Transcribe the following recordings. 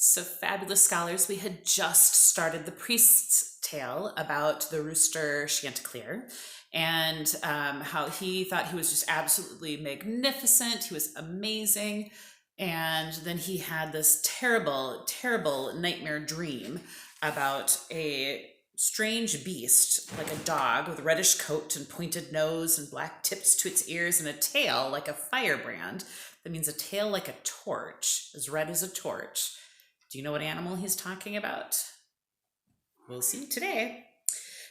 So, fabulous scholars, we had just started the priest's tale about the rooster Chanticleer and how he thought he was just absolutely magnificent. He was amazing. And then he had this terrible, terrible nightmare dream about a strange beast, like a dog with a reddish coat and pointed nose and black tips to its ears and a tail like a firebrand. That means a tail like a torch, as red as a torch. Do you know what animal he's talking about? We'll see today.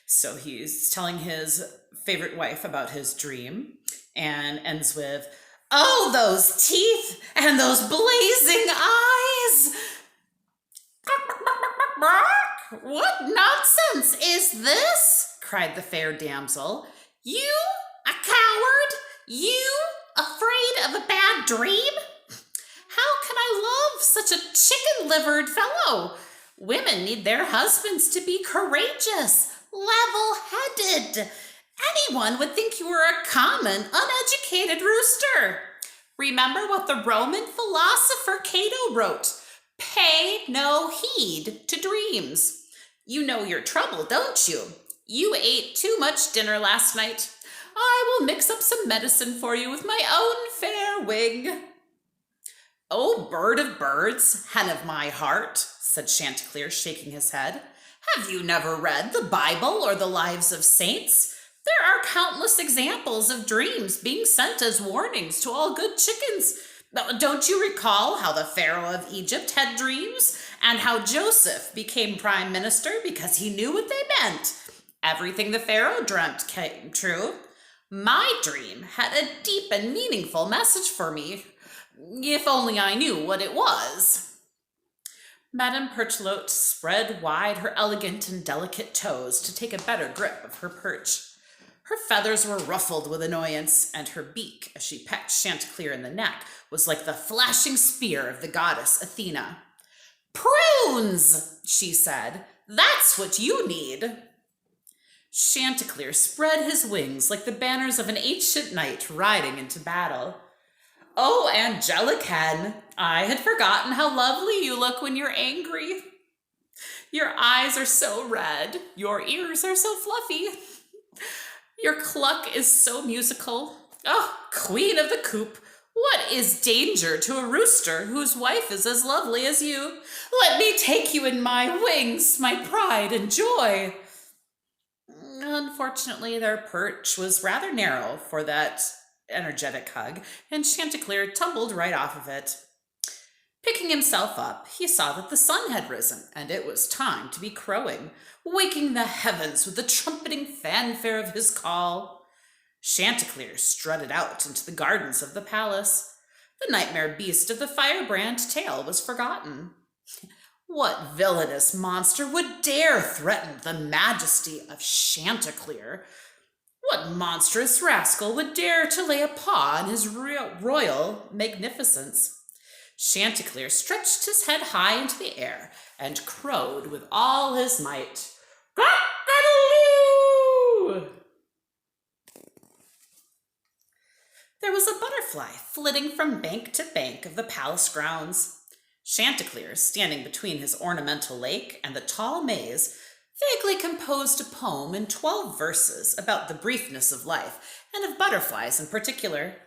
So he's telling his favorite wife about his dream and ends with, "Oh, those teeth and those blazing eyes! What nonsense is this?" cried the fair damsel. "You, a coward? You, afraid of a bad dream? How can I love such a chicken-livered fellow? Women need their husbands to be courageous, level-headed. Anyone would think you were a common, uneducated rooster. Remember what the Roman philosopher Cato wrote: pay no heed to dreams. You know your trouble, don't you? You ate too much dinner last night. I will mix up some medicine for you with my own fair wing." "Oh, bird of birds, hen of my heart," said Chanticleer, shaking his head. "Have you never read the Bible or the lives of saints? There are countless examples of dreams being sent as warnings to all good chickens. Don't you recall how the Pharaoh of Egypt had dreams, and how Joseph became prime minister because he knew what they meant? Everything the Pharaoh dreamt came true. My dream had a deep and meaningful message for me, if only I knew what it was." Madame Perchelote spread wide her elegant and delicate toes to take a better grip of her perch. Her feathers were ruffled with annoyance, and her beak, as she pecked Chanticleer in the neck, was like the flashing spear of the goddess Athena. "Prunes," she said. "That's what you need." Chanticleer spread his wings like the banners of an ancient knight riding into battle. "Oh, angelic hen, I had forgotten how lovely you look when you're angry. Your eyes are so red, your ears are so fluffy. Your cluck is so musical. Oh, queen of the coop, what is danger to a rooster whose wife is as lovely as you? Let me take you in my wings, my pride and joy." Unfortunately, their perch was rather narrow for that energetic hug, and Chanticleer tumbled right off of it. Picking himself up, he saw that the sun had risen, and it was time to be crowing, waking the heavens with the trumpeting fanfare of his call. Chanticleer strutted out into the gardens of the palace. The nightmare beast of the firebrand tail was forgotten. What villainous monster would dare threaten the majesty of Chanticleer? What monstrous rascal would dare to lay a paw on his royal magnificence? Chanticleer stretched his head high into the air and crowed with all his might. "Cock-a-doodle-doo!" There was a butterfly flitting from bank to bank of the palace grounds. Chanticleer, standing between his ornamental lake and the tall maze, vaguely composed a poem in 12 verses about the briefness of life, and of butterflies in particular.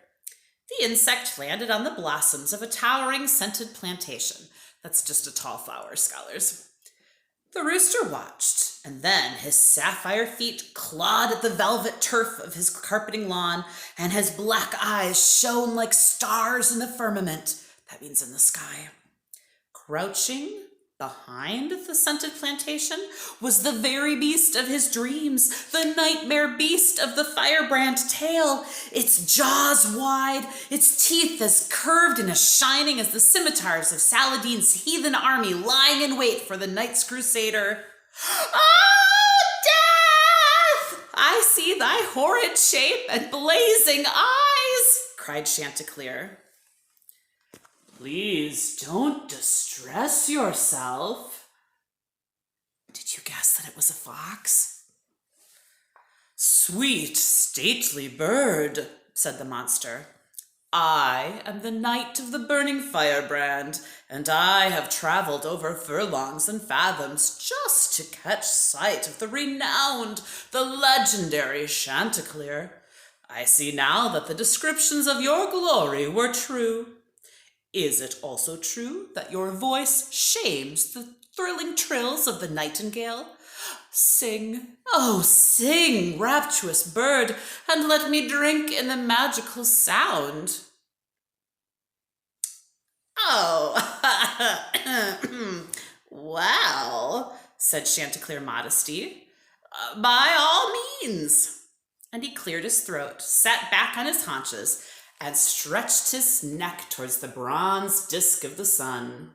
The insect landed on the blossoms of a towering scented plantation. That's just a tall flower, scholars. The rooster watched, and then his sapphire feet clawed at the velvet turf of his carpeting lawn, and his black eyes shone like stars in the firmament. That means in the sky. Crouching behind the scented plantation was the very beast of his dreams, the nightmare beast of the firebrand tail, its jaws wide, its teeth as curved and as shining as the scimitars of Saladin's heathen army lying in wait for the Knights Crusader. "Oh, death! I see thy horrid shape and blazing eyes," cried Chanticleer. "Please don't distress yourself." Did you guess that it was a fox? "Sweet, stately bird," said the monster. I am the knight of the burning firebrand, and I have traveled over furlongs and fathoms just to catch sight of the renowned, the legendary Chanticleer. I see now that the descriptions of your glory were true. Is it also true that your voice shames the thrilling trills of the nightingale? Sing, oh, sing, rapturous bird, and let me drink in the magical sound. Oh, well, said Chanticleer modesty, by all means. And he cleared his throat, sat back on his haunches, and stretched his neck towards the bronze disk of the sun.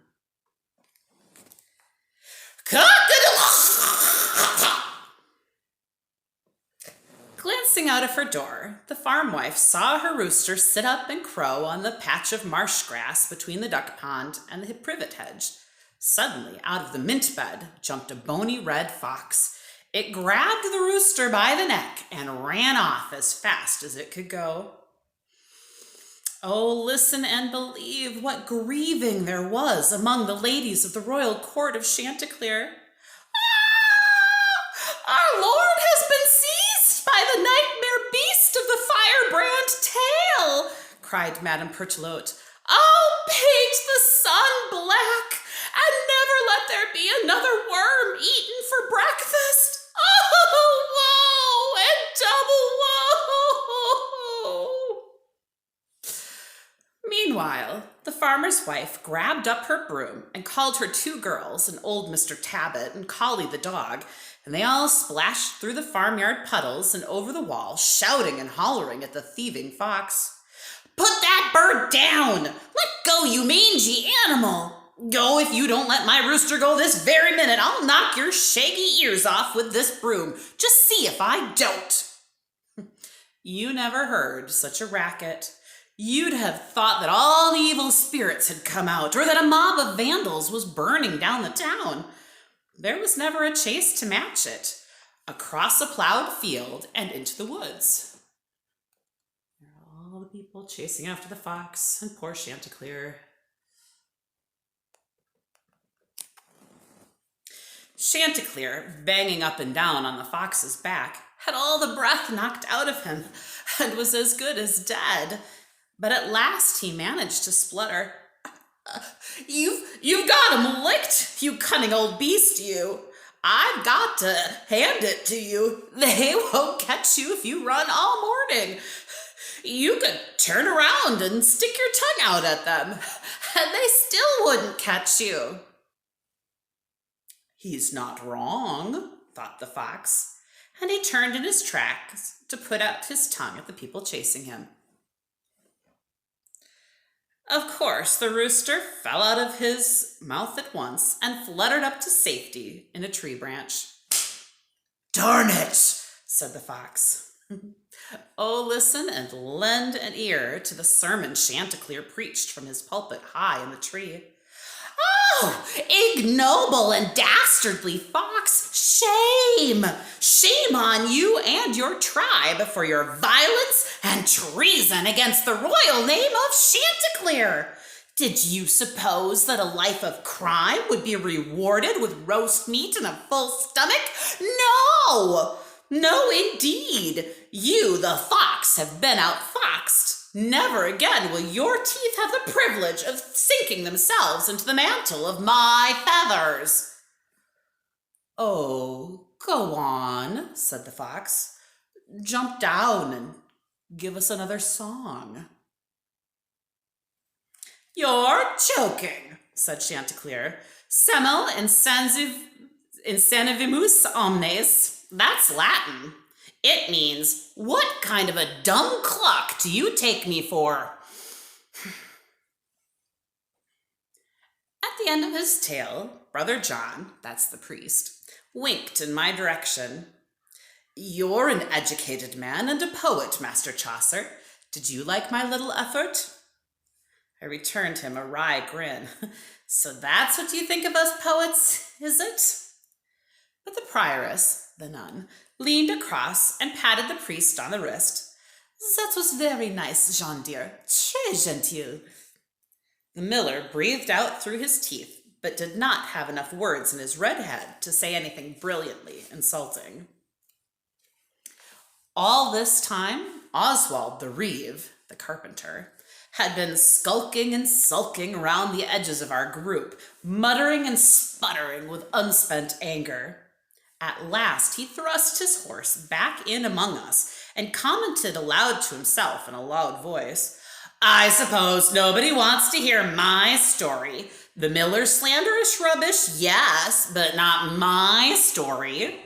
Glancing out of her door, the farm wife saw her rooster sit up and crow on the patch of marsh grass between the duck pond and the privet hedge. Suddenly, out of the mint bed, jumped a bony red fox. It grabbed the rooster by the neck and ran off as fast as it could go. Oh, listen and believe what grieving there was among the ladies of the royal court of Chanticleer. Our lord has been seized by the nightmare beast of the firebrand tail, cried Madame Pertelote. Oh, paint the sun black, and never let there be another worm eaten for breakfast. Oh, woe and double woe! Meanwhile, the farmer's wife grabbed up her broom and called her two girls and old Mr. Tabbit and Collie the dog, and they all splashed through the farmyard puddles and over the wall, shouting and hollering at the thieving fox. Put that bird down! Let go, you mangy animal! Go, if you don't let my rooster go this very minute, I'll knock your shaggy ears off with this broom. Just see if I don't. You never heard such a racket. You'd have thought that all the evil spirits had come out, or that a mob of vandals was burning down the town. There was never a chase to match it. Across a plowed field and into the woods. There are all the people chasing after the fox and poor Chanticleer. Chanticleer, banging up and down on the fox's back, had all the breath knocked out of him and was as good as dead. But at last he managed to splutter. You've got him licked, you cunning old beast, you. I've got to hand it to you. They won't catch you if you run all morning. You could turn around and stick your tongue out at them, and they still wouldn't catch you. He's not wrong, thought the fox, and he turned in his tracks to put out his tongue at the people chasing him. Of course, the rooster fell out of his mouth at once and fluttered up to safety in a tree branch. Darn it, said the fox. Oh, listen and lend an ear to the sermon Chanticleer preached from his pulpit high in the tree. Oh, ignoble and dastardly fox, shame! Shame on you and your tribe for your violence and treason against the royal name of Chanticleer. Did you suppose that a life of crime would be rewarded with roast meat and a full stomach? No! No, indeed. You, the fox, have been outfoxed. Never again will your teeth have the privilege of sinking themselves into the mantle of my feathers. Oh, go on, said the fox. Jump down and give us another song. You're joking, said Chanticleer. Semel insanivimus omnes. That's Latin. It means, what kind of a dumb cluck do you take me for? At the end of his tale, Brother John, that's the priest, winked in my direction. You're an educated man and a poet, Master Chaucer. Did you like my little effort? I returned him a wry grin. So that's what you think of us poets, is it? But the prioress, the nun, leaned across and patted the priest on the wrist. That was very nice, Jean dear. Très gentil. The miller breathed out through his teeth, but did not have enough words in his red head to say anything brilliantly insulting. All this time, Oswald the Reeve, the carpenter, had been skulking and sulking round the edges of our group, muttering and sputtering with unspent anger. At last he thrust his horse back in among us and commented aloud to himself in a loud voice, "I suppose nobody wants to hear my story. The miller's slanderous rubbish, yes, but not my story."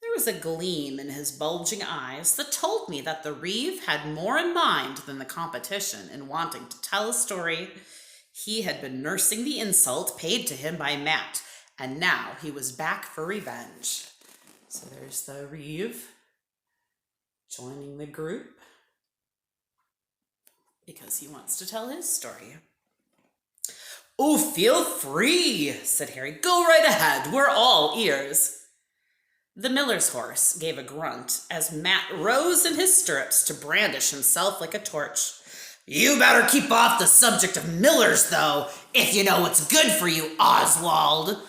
There was a gleam in his bulging eyes that told me that the Reeve had more in mind than the competition in wanting to tell a story. He had been nursing the insult paid to him by Matt, and now he was back for revenge. So there's the Reeve joining the group because he wants to tell his story. "Oh, feel free," said Harry. "Go right ahead. We're all ears." The miller's horse gave a grunt as Matt rose in his stirrups to brandish himself like a torch. "You better keep off the subject of millers, though, if you know what's good for you, Oswald."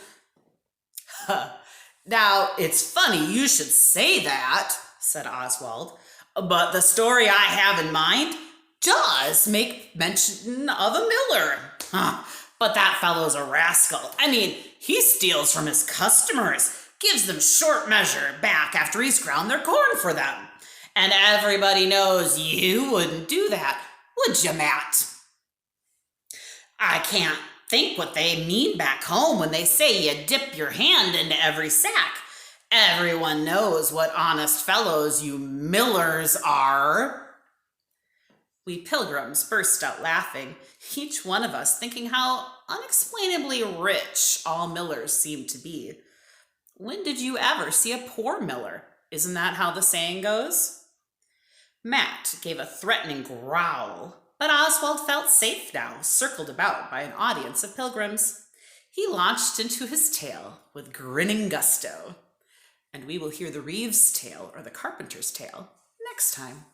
"Now, it's funny you should say that," said Oswald, "but the story I have in mind does make mention of a miller. But that fellow's a rascal. I mean, he steals from his customers, gives them short measure back after he's ground their corn for them. And everybody knows you wouldn't do that, would you, Matt?" "I can't think what they mean back home when they say you dip your hand into every sack. Everyone knows what honest fellows you millers are." We pilgrims burst out laughing, each one of us thinking how unexplainably rich all millers seemed to be. When did you ever see a poor miller? Isn't that how the saying goes? Matt gave a threatening growl, but Oswald felt safe now, circled about by an audience of pilgrims. He launched into his tale with grinning gusto. And we will hear the Reeve's tale or the carpenter's tale next time.